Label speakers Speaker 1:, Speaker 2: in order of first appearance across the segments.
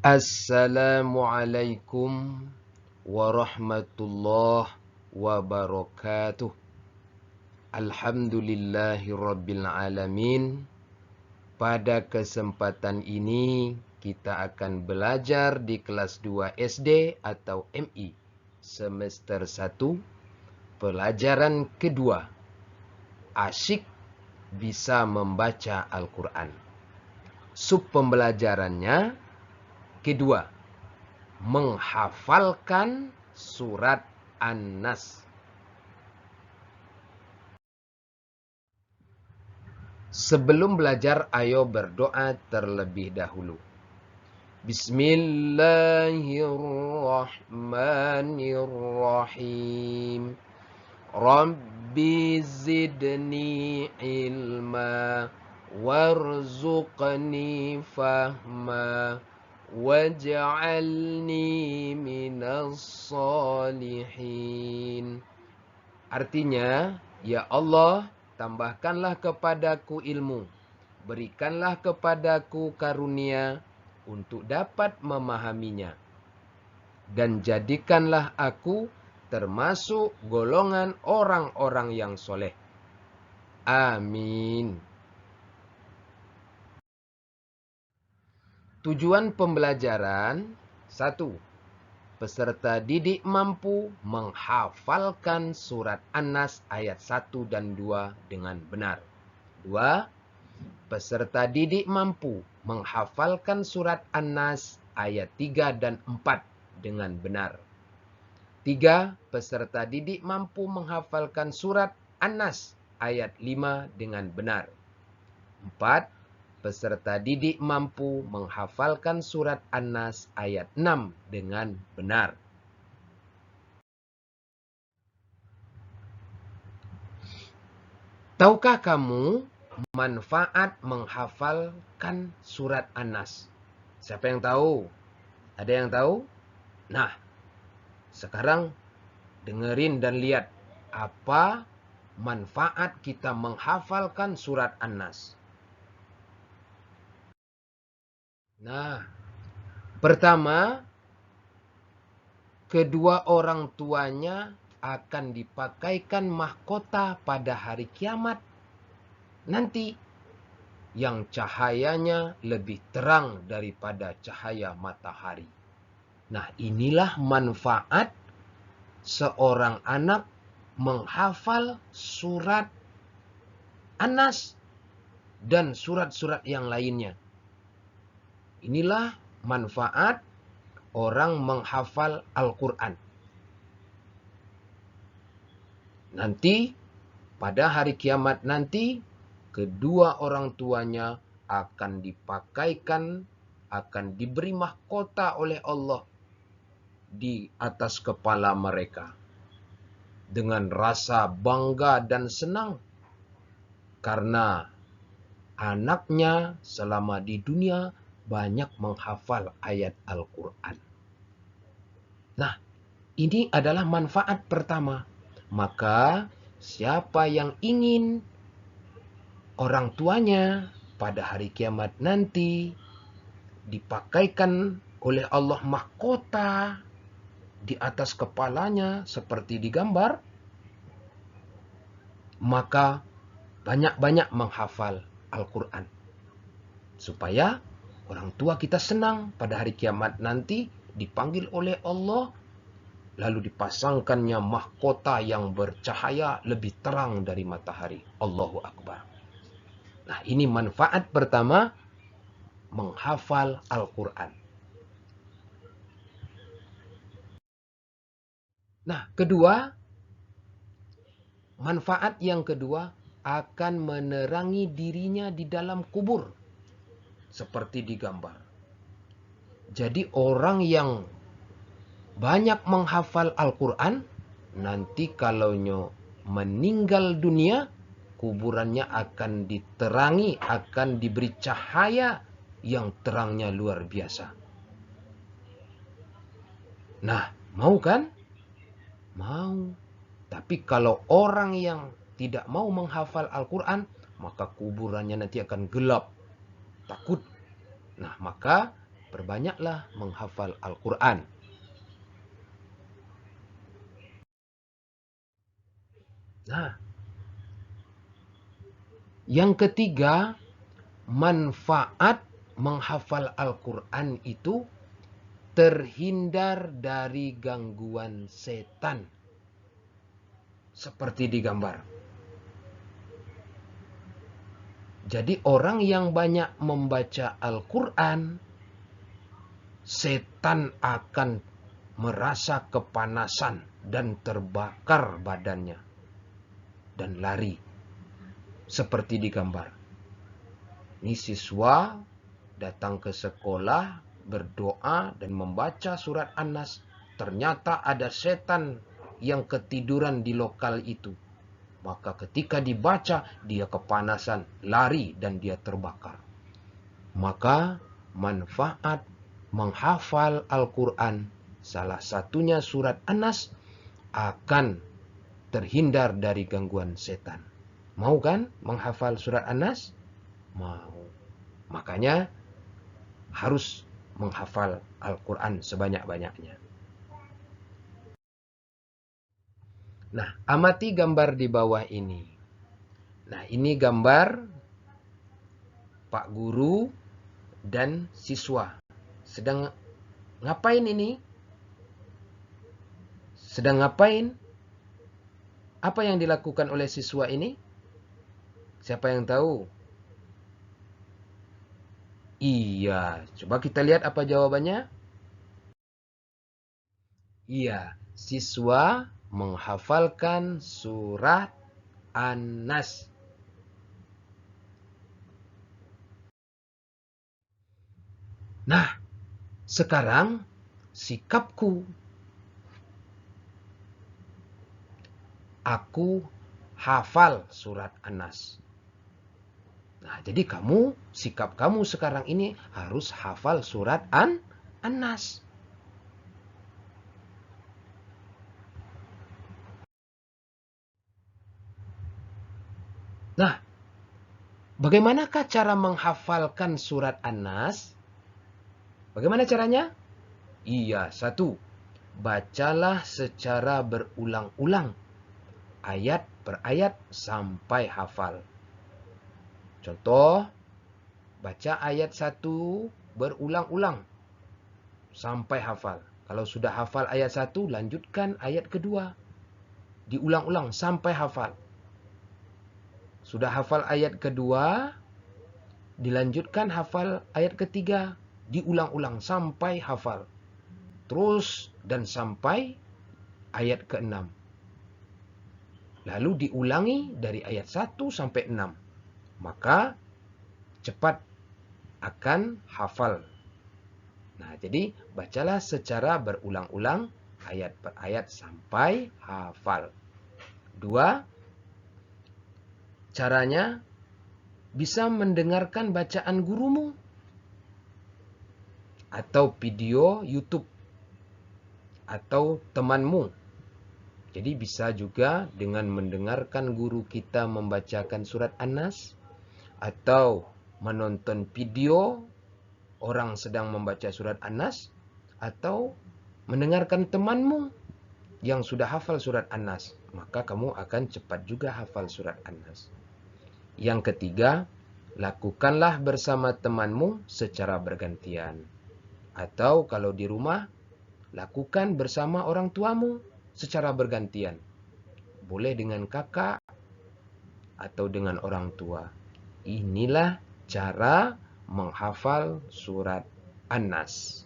Speaker 1: Assalamualaikum warahmatullahi wabarakatuh. Alhamdulillahirabbil alamin. Pada kesempatan ini kita akan belajar di kelas 2 SD atau MI semester 1 pelajaran kedua. Asyik bisa membaca Al-Quran. Sub pembelajarannya kedua, menghafalkan surat An-Nas. Sebelum belajar, ayo berdoa terlebih dahulu. Bismillahirrahmanirrahim. Rabbi zidni ilma warzuqni fahma waj'alni minas salihin. Artinya, ya Allah, tambahkanlah kepadaku ilmu, berikanlah kepadaku karunia untuk dapat memahaminya, dan jadikanlah aku termasuk golongan orang-orang yang soleh. Amin. Tujuan pembelajaran 1. Peserta didik mampu menghafalkan surat An-Nas ayat 1 dan 2 dengan benar. 2. Peserta didik mampu menghafalkan surat An-Nas ayat 3 dan 4 dengan benar. 3. Peserta didik mampu menghafalkan surat An-Nas ayat 5 dengan benar. 4. Peserta didik mampu menghafalkan surat An-Nas ayat 6 dengan benar. Tahukah kamu manfaat menghafalkan surat An-Nas? Siapa yang tahu? Ada yang tahu? Nah, sekarang dengerin dan lihat apa manfaat kita menghafalkan surat An-Nas. Nah, pertama, kedua orang tuanya akan dipakaikan mahkota pada hari kiamat nanti yang cahayanya lebih terang daripada cahaya matahari. Nah, inilah manfaat seorang anak menghafal surat An-Nas dan surat-surat yang lainnya. Inilah manfaat orang menghafal Al-Quran. Nanti, pada hari kiamat nanti, kedua orang tuanya akan dipakaikan, akan diberi mahkota oleh Allah di atas kepala mereka. Dengan rasa bangga dan senang. Karena anaknya selama di dunia banyak menghafal ayat Al-Quran. Nah, ini adalah manfaat pertama. Maka, siapa yang ingin orang tuanya pada hari kiamat nanti dipakaikan oleh Allah mahkota di atas kepalanya seperti digambar, maka banyak-banyak menghafal Al-Quran. Supaya orang tua kita senang pada hari kiamat nanti dipanggil oleh Allah, lalu dipasangkannya mahkota yang bercahaya lebih terang dari matahari. Allahu Akbar. Nah, ini manfaat pertama menghafal Al-Quran. Nah, kedua, manfaat yang kedua akan menerangi dirinya di dalam kubur. Seperti digambar. Jadi orang yang banyak menghafal Al-Quran, nanti kalau meninggal dunia, kuburannya akan diterangi, akan diberi cahaya yang terangnya luar biasa. Nah, mau kan? Mau. Tapi kalau orang yang tidak mau menghafal Al-Quran, maka kuburannya nanti akan gelap. Takut. Nah, maka perbanyaklah menghafal Al-Quran. Nah, yang ketiga, manfaat menghafal Al-Quran itu terhindar dari gangguan setan. Seperti digambar. Jadi orang yang banyak membaca Al-Quran, setan akan merasa kepanasan dan terbakar badannya. Dan lari. Seperti digambar. Ini siswa datang ke sekolah, berdoa dan membaca surat An-Nas. Ternyata ada setan yang ketiduran di lokal itu. Maka ketika dibaca, dia kepanasan, lari, dan dia terbakar. Maka manfaat menghafal Al-Quran, salah satunya surat An-Nas, akan terhindar dari gangguan setan. Mau kan menghafal surat An-Nas? Mau. Makanya harus menghafal Al-Quran sebanyak-banyaknya. Nah, amati gambar di bawah ini. Nah, ini gambar Pak Guru dan siswa. Sedang ngapain ini? Sedang ngapain? Apa yang dilakukan oleh siswa ini? Siapa yang tahu? Iya, coba kita lihat apa jawabannya. Iya, siswa menghafalkan surat An-Nas. Nah, sekarang sikapku. Aku hafal surat An-Nas. Nah, jadi sikap kamu sekarang ini harus hafal surat An-Nas. Nah, bagaimanakah cara menghafalkan surat An-Nas? Bagaimana caranya? Iya, satu. Bacalah secara berulang-ulang. Ayat per ayat sampai hafal. Contoh, baca ayat 1 berulang-ulang sampai hafal. Kalau sudah hafal ayat 1, lanjutkan ayat kedua. Diulang-ulang sampai hafal. Sudah hafal ayat kedua, dilanjutkan hafal ayat ketiga. Diulang-ulang sampai hafal. Terus dan sampai ayat ke-6. Lalu diulangi dari ayat 1 sampai 6. Maka cepat akan hafal. Nah, jadi bacalah secara berulang-ulang ayat per ayat sampai hafal. 2, caranya bisa mendengarkan bacaan gurumu atau video YouTube atau temanmu. Jadi bisa juga dengan mendengarkan guru kita membacakan surat An-Nas atau menonton video orang sedang membaca surat An-Nas atau mendengarkan temanmu yang sudah hafal surat An-Nas. Maka kamu akan cepat juga hafal surat An-Nas. Yang ketiga, lakukanlah bersama temanmu secara bergantian. Atau kalau di rumah, lakukan bersama orang tuamu secara bergantian. Boleh dengan kakak atau dengan orang tua. Inilah cara menghafal surat An-Nas.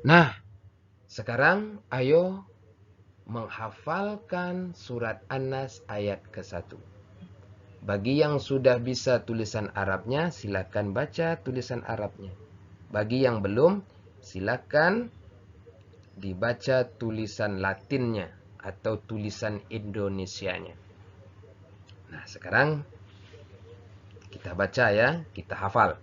Speaker 1: Nah, sekarang ayo menghafalkan surat An-Nas ayat ke-1. Bagi yang sudah bisa tulisan Arabnya, silakan baca tulisan Arabnya. Bagi yang belum, silakan dibaca tulisan Latinnya atau tulisan Indonesianya. Nah, sekarang kita baca ya, kita hafal.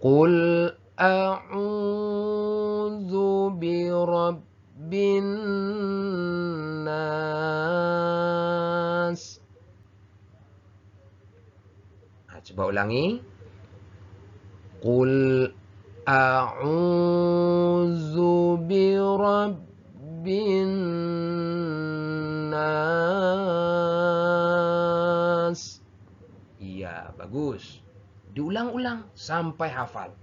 Speaker 1: Qul a'udzu birabbin nas. Coba ulangi. Qul a'udzu birabbin nas. Iya, bagus. Diulang-ulang sampai hafal.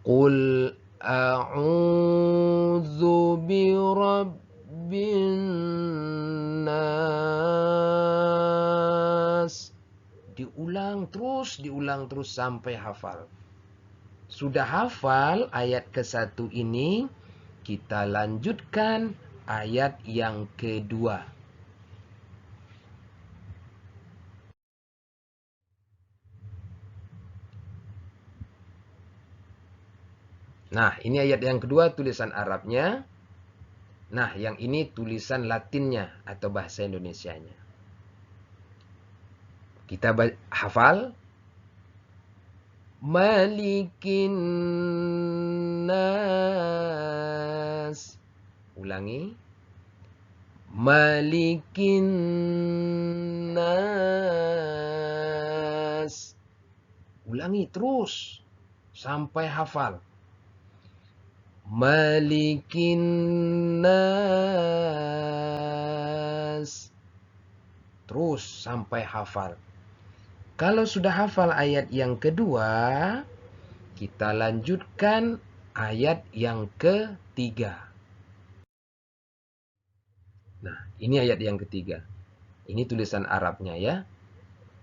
Speaker 1: Qul a'udzu birabbin nas. Diulang terus sampai hafal. Sudah hafal ayat ke-1 ini, kita lanjutkan ayat yang kedua. Nah, ini ayat yang kedua tulisan Arabnya. Nah, yang ini tulisan Latinnya atau bahasa Indonesianya. Kita hafal. Malikin nas. Ulangi. Malikin nas. Ulangi terus sampai hafal. Malikin nas. Terus sampai hafal. Kalau sudah hafal ayat yang kedua, kita lanjutkan ayat yang ketiga. Nah, ini ayat yang ketiga. Ini tulisan Arabnya ya.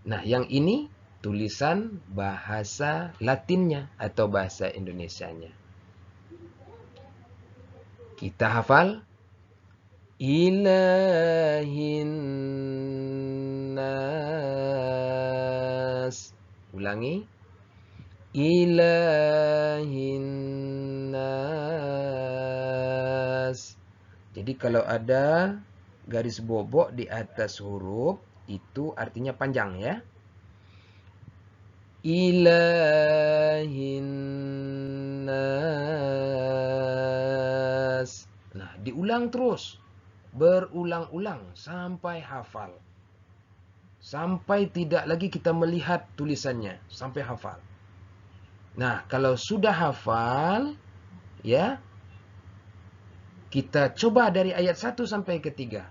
Speaker 1: Nah, yang ini tulisan bahasa Latinnya atau bahasa Indonesianya. Kita hafal. Ilahin nas. Ulangi. Ilahin nas. Jadi kalau ada garis bobok di atas huruf, itu artinya panjang ya. Ilahin nas. Nah, diulang terus. Berulang-ulang sampai hafal. Sampai tidak lagi kita melihat tulisannya. Sampai hafal. Nah, kalau sudah hafal, ya, kita coba dari ayat 1 sampai ke 3.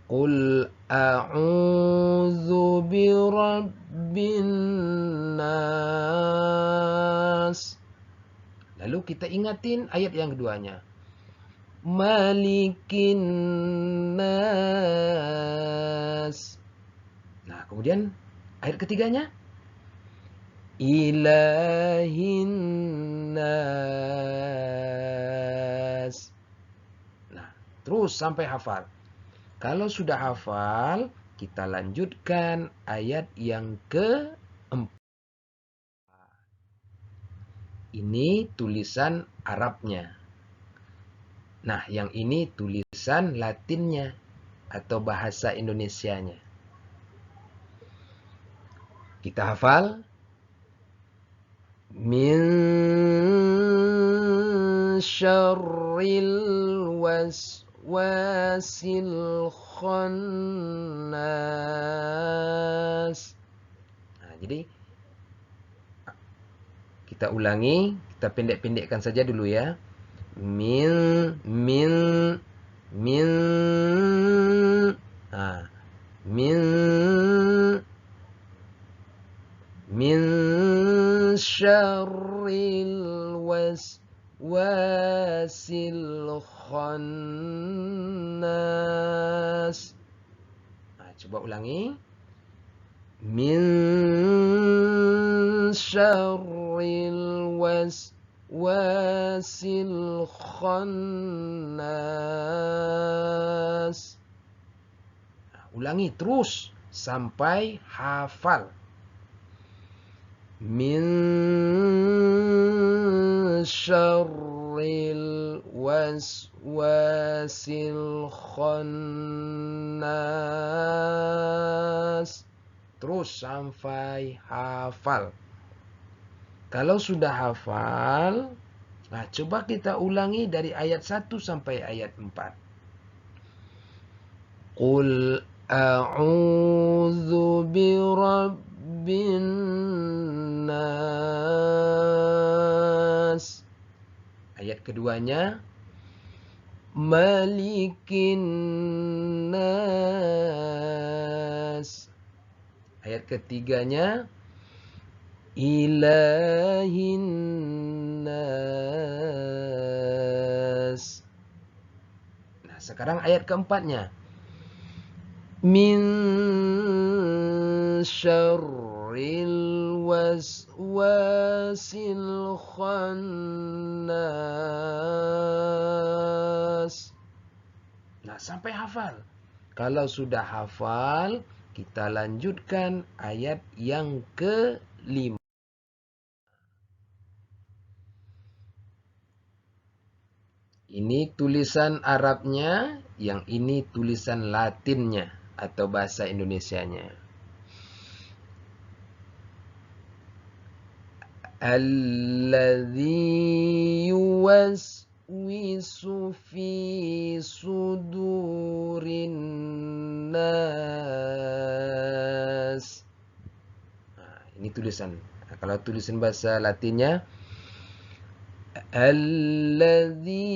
Speaker 1: Qul a'udzu birabbin nas. Lalu kita ingatin ayat yang keduanya. Malikin nas. Nah, kemudian ayat ketiganya. Ilahin nas. Nah, terus sampai hafal. Kalau sudah hafal, kita lanjutkan ayat yang keempat. Ini tulisan Arabnya. Nah, yang ini tulisan Latinnya atau bahasa Indonesianya. Kita hafal. Min syarril waswasil khannas. Nah, jadi kita ulangi, kita pendek-pendekkan saja dulu ya. Min syarril waswasil khannas. Nah, coba ulangi. Min syarril waswasil khannas. Nah, ulangi terus sampai hafal. Min syarril waswasil khannas. Terus sampai hafal. Kalau sudah hafal, nah coba kita ulangi dari ayat 1 sampai ayat 4. Qul a'udzu birabbin keduanya Malikin nas. Ayat ketiganya Ilahin nas. Nah, sekarang ayat keempatnya Min syarril waswasil khannas. Nah, sampai hafal. Kalau sudah hafal, kita lanjutkan ayat yang ke-5. Ini tulisan Arabnya, yang ini tulisan Latinnya atau bahasa Indonesianya. Alladzi yuwaswisu fi sudurin nas. Nah, ini tulisan. Nah, kalau tulisan bahasa Latinnya Alladzi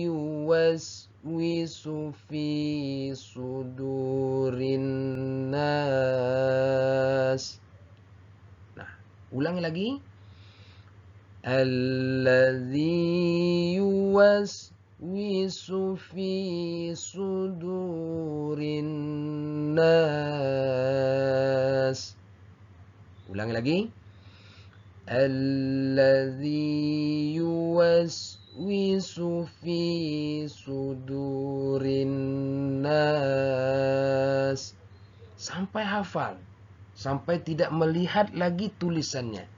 Speaker 1: yuwaswisu fi sudurin nas. Nah, ulangi lagi. Alladzi yuwaswisu fi sudurin nas. Ulangi lagi. Alladzi yuwaswisu fi sudurin nas. Sampai hafal. Sampai tidak melihat lagi tulisannya.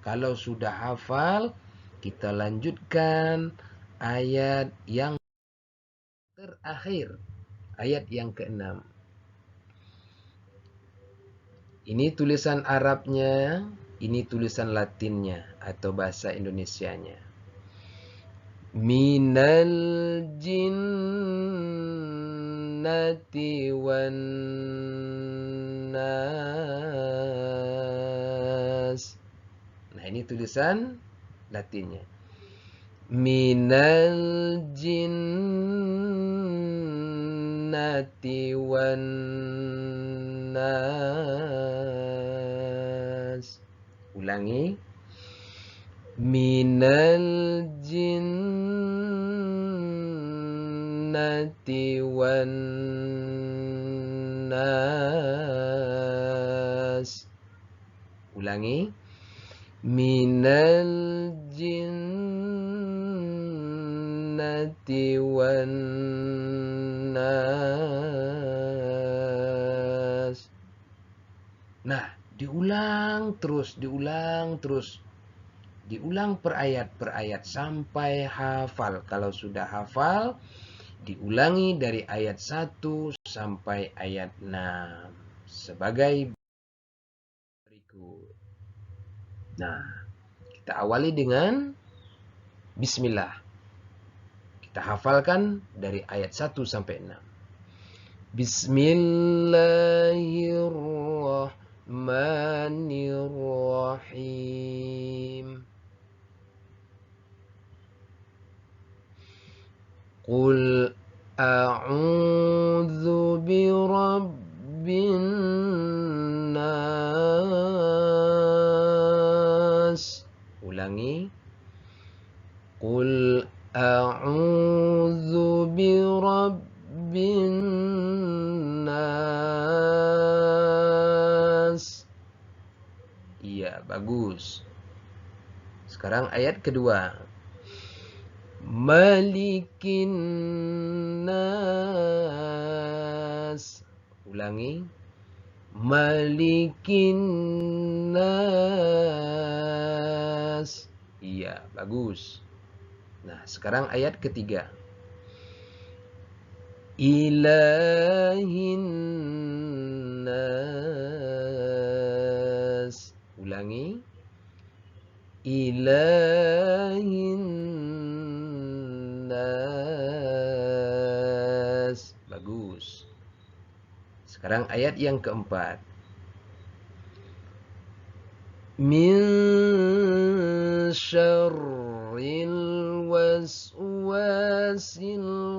Speaker 1: Kalau sudah hafal, kita lanjutkan ayat yang terakhir. Ayat yang ke-6. Ini tulisan Arabnya, ini tulisan Latinnya atau bahasa Indonesianya. Minal jinnati wan nas. Nah, ini tulisan Latinnya. Minal jinnati wan nas. Ulangi. Minal jinnati wan nas. Ulangi. Minal jinnati wan nas. Nah, diulang terus. Diulang per ayat sampai hafal. Kalau sudah hafal, diulangi dari ayat 1 sampai ayat 6 sebagai berikut. Nah, kita awali dengan Bismillah. Kita hafalkan dari ayat 1 sampai 6. Bismillahirrahmanirrahim. Qul a'udzu birabbin nas. Ulangi. Qul a'udzu birabbin nas. Iya, bagus. Sekarang ayat kedua. Malikin nas. Ulangi. Malikin nas. Iya, bagus. Nah, sekarang ayat ketiga. Ilahin nas. Ulangi. Ilahin nas. Bagus. Sekarang ayat yang keempat. Min syarril waswasil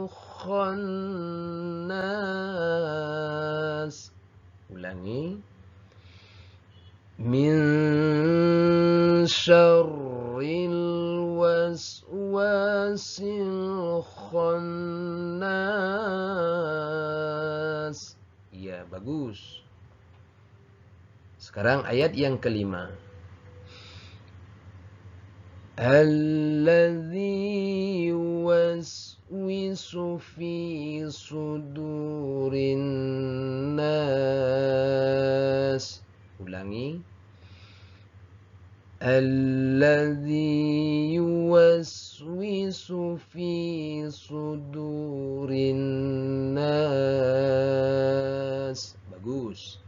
Speaker 1: khannas. Ulangi. Min syarril waswasil khannas. Ya, bagus. Sekarang ayat yang kelima. Alladzi yuwaswisu fi sudurin nas. Ulangi. Alladzi yuwaswisu fi sudurin nas. Bagus.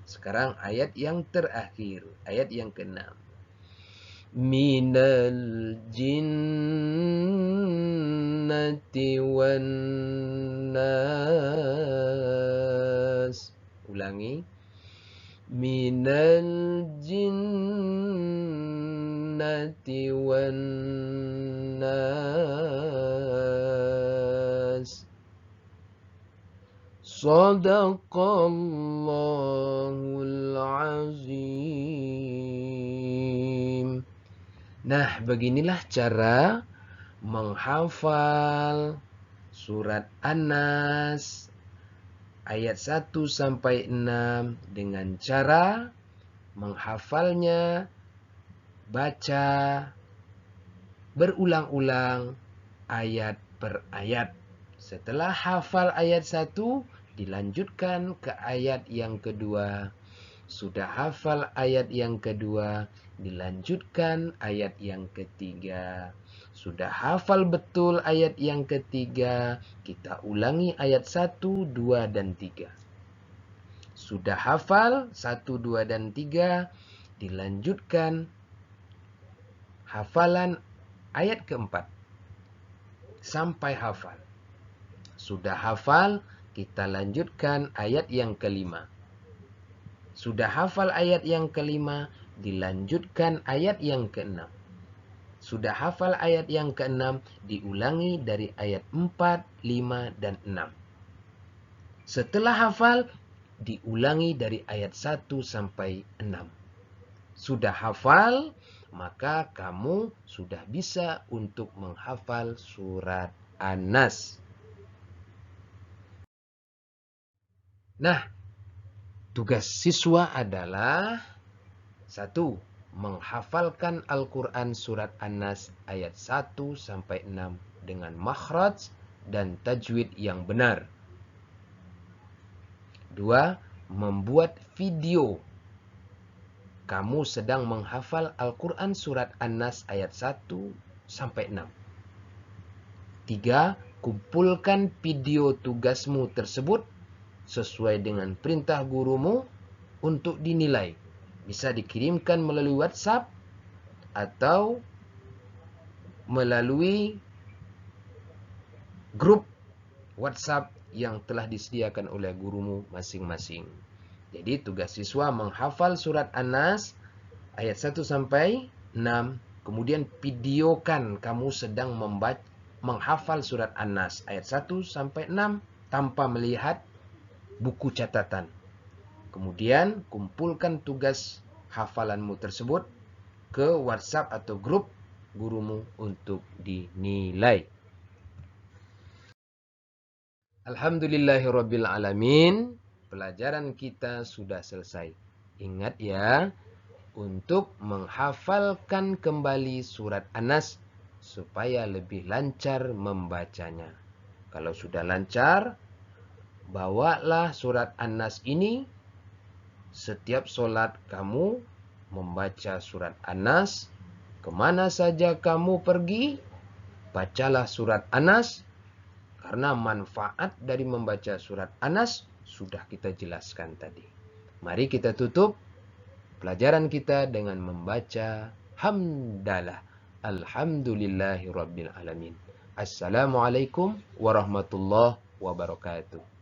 Speaker 1: Sekarang ayat yang terakhir, ayat yang ke-6. Minal jinnati wan nas. Ulangi. Minal jinnati wan nas. Sadaqallahul azim. Nah, beginilah cara menghafal surat An-Nas ayat 1 sampai 6 dengan cara menghafalnya, baca berulang-ulang ayat per ayat. Setelah hafal ayat 1, dilanjutkan ke ayat yang kedua. Sudah hafal ayat yang kedua, dilanjutkan ayat yang ketiga. Sudah hafal betul ayat yang ketiga, kita ulangi ayat 1, 2, dan 3. Sudah hafal 1, 2, dan 3, dilanjutkan hafalan ayat keempat sampai hafal. Sudah hafal, kita lanjutkan ayat yang kelima. Sudah hafal ayat yang kelima, dilanjutkan ayat yang keenam. Sudah hafal ayat yang keenam, diulangi dari ayat 4, 5, dan 6. Setelah hafal, diulangi dari ayat 1 sampai 6. Sudah hafal, maka kamu sudah bisa untuk menghafal surat An-Nas. Nah, tugas siswa adalah 1. Menghafalkan Al-Quran surat An-Nas ayat 1 sampai 6 dengan makhraj dan tajwid yang benar. 2. Membuat video kamu sedang menghafal Al-Quran surat An-Nas ayat 1 sampai 6. 3. Kumpulkan video tugasmu tersebut sesuai dengan perintah gurumu untuk dinilai. Bisa dikirimkan melalui WhatsApp atau melalui grup WhatsApp yang telah disediakan oleh gurumu masing-masing. Jadi tugas siswa menghafal surat An-Nas ayat 1 sampai 6. Kemudian videokan kamu sedang menghafal surat An-Nas ayat 1 sampai 6 tanpa melihat buku catatan. Kemudian kumpulkan tugas hafalanmu tersebut ke WhatsApp atau grup gurumu untuk dinilai. Alhamdulillahirabbil alamin. Pelajaran kita sudah selesai. Ingat ya, untuk menghafalkan kembali surat An-Nas supaya lebih lancar membacanya. Kalau sudah lancar, bawalah surat An-Nas ini. Setiap sholat kamu membaca surat An-Nas. Kemana saja kamu pergi, bacalah surat An-Nas. Karena manfaat dari membaca surat An-Nas sudah kita jelaskan tadi. Mari kita tutup pelajaran kita dengan membaca hamdalah. Alhamdulillahirabbil alamin. Assalamualaikum warahmatullahi wabarakatuh.